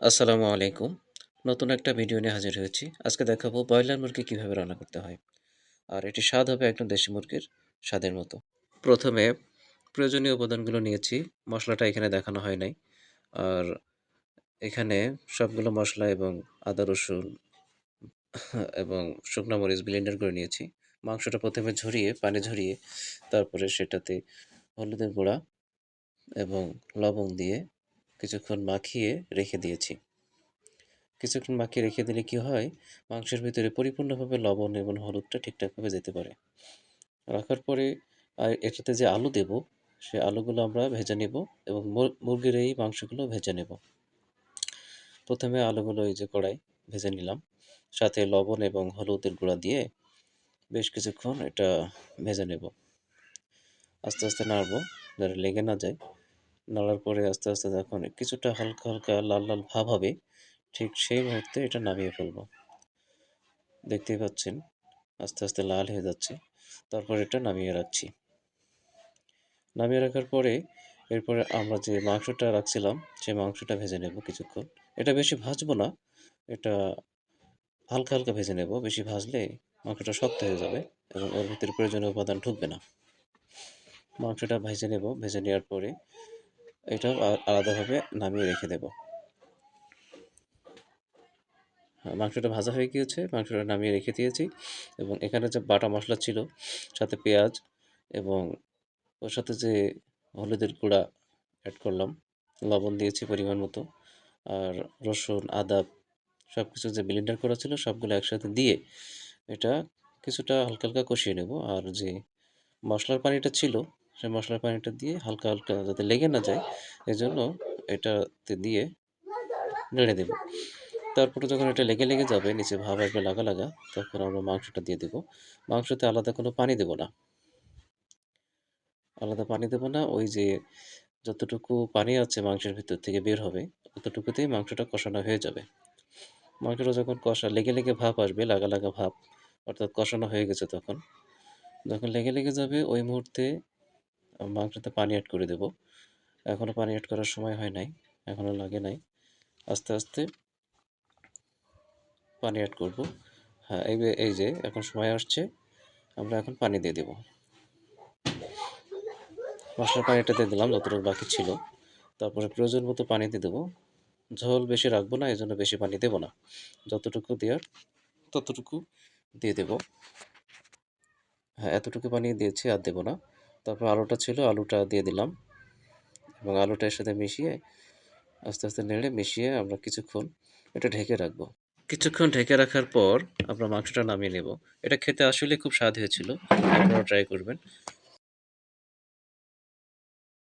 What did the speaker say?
আসসালামু আলাইকুম। নতুন একটা ভিডিও নিয়ে হাজির হয়েছি। আজকে দেখাবো ব্রয়লার মুরগি কিভাবে রান্না করতে হয়। আর এটির স্বাদ হবে একদম দেশি মুরগির স্বাদের মতো। প্রথমে প্রয়োজনীয় উপাদানগুলো নিয়েছি। মসলাটা এখানে দেখানো হয় নাই। আর এখানে সবগুলো মসলা এবং আদা, রসুন এবং শুকনা মরিচ ব্লেন্ডার করে নিয়েছি। মাংসটা প্রথমে পানি ঝরিয়ে তারপরে সেটাতে হলুদের গুঁড়া এবং লবণ দিয়ে কিছুক্ষণ মাখিয়ে রেখে দিয়েছি। কিছুক্ষণ মাখিয়ে রেখে দিলে কি হয়, মাংসের ভিতরে পরিপূর্ণভাবে লবণ এবং হলুদটা ঠিকঠাকভাবে যেতে পারে। রাখার পরে এটাতে যে আলু দেব, সে আলুগুলো আমরা ভেজে নেব এবং মুরগির এই মাংসগুলো ভেজে নেব। প্রথমে আলুগুলো এই যে কড়াই ভেজে নিলাম। সাথে লবণ এবং হলুদের গুঁড়া দিয়ে বেশ কিছুক্ষণ এটা ভেজে নেব। আস্তে, আস্তে নাড়বো যাতে লেগে না যায়। নাড়ার পরে আস্তে, আস্তে যখন কিছুটা হালকা, হালকা লাল, লাল ভাব হবে, ঠিক সেই মুহূর্তে এটা নামিয়ে ফেলব। দেখতেই পাচ্ছেন আস্তে, আস্তে লাল হয়ে যাচ্ছে। তারপর এটা নামিয়ে রাখছি। নামিয়ে রাখার পরে এরপরে আমরা যে মাংসটা রাখছিলাম, সেই মাংসটা ভেজে নেব কিছুক্ষণ। এটা বেশি ভাজবো না, এটা হালকা, হালকা ভেজে নেব। বেশি ভাজলে মাংসটা শক্ত হয়ে যাবে এবং ওর ভিতরে প্রয়োজনীয় উপাদান ঢুকবে না। মাংসটা ভেজে নেব, ভেজে নেওয়ার পরে এটা আলাদাভাবে নামিয়ে রেখে দেব। মাংসটা ভাজা হয়ে গিয়েছে, মাংসটা নামিয়ে রেখে দিয়েছি এবং এখানে যে বাটা মসলা ছিল, সাথে পেঁয়াজ এবং ওর সাথে যে হলুদের গুঁড়া অ্যাড করলাম, লবণ দিয়েছি পরিমাণ মতো, আর রসুন, আদা সবকিছু যে ব্লেন্ডার করা ছিল সবগুলো একসাথে দিয়ে এটা কিছুটা হালকা, হালকা কষিয়ে নেব। আর যে মসলার পানিটা ছিল, সেই মসলার পানিটা দিয়ে হালকা, হালকা যাতে লেগে না যায় এজন্য এটাতে দিয়ে নেড়ে দেব। তারপরে যখন এটা লেগে যাবে, নিচে ভাব আসবে লাগা, লাগা, তখন আমরা মাংসটা দিয়ে দেব। মাংসতে আলাদা কোনো পানি দেব না। আলাদা পানি দেব না। ওই যে যতটুকু পানি আছে মাংসের ভিতর থেকে বের হবে, অতটুকুতেই মাংসটা কষানো হয়ে যাবে। মাংসটা যখন লেগে ভাব আসবে, লাগা, লাগা ভাব, অর্থাৎ কষানো হয়ে গেছে তখন। যখন লেগে যাবে ওই মুহূর্তে মাংসতে পানি এড করে দেব। এখনও পানি এড করার সময় হয় নাই, এখনও লাগে নাই। আস্তে, আস্তে পানি এড করব। হ্যাঁ, এই যে এখন সময় আসছে, আমরা এখন পানি দিয়ে দেব। মসলার পানিটা দিয়ে দিলাম যতটুকু বাকি ছিল। তারপরে প্রয়োজন মতো পানি দিয়ে দেবো। ঝোল বেশি রাখবো না, এজন্য বেশি পানি দেব না। যতটুকু দেওয়ার ততটুকু দিয়ে দেব। হ্যাঁ, এতটুকু পানি দিয়েছি, আর দেব না। তারপর আলুটা ছিল, আলুটা দিয়ে দিলাম এবং আলুটা এর সাথে মিশিয়ে আস্তে, আস্তে নেড়ে মিশিয়ে আমরা কিছুক্ষণ এটা ঢেকে রাখবো। কিছুক্ষণ ঢেকে রাখার পর আমরা মাংসটা নামিয়ে নেব। এটা খেতে আসলে খুব স্বাদ হয়েছিল। আপনারাও ট্রাই করবেন।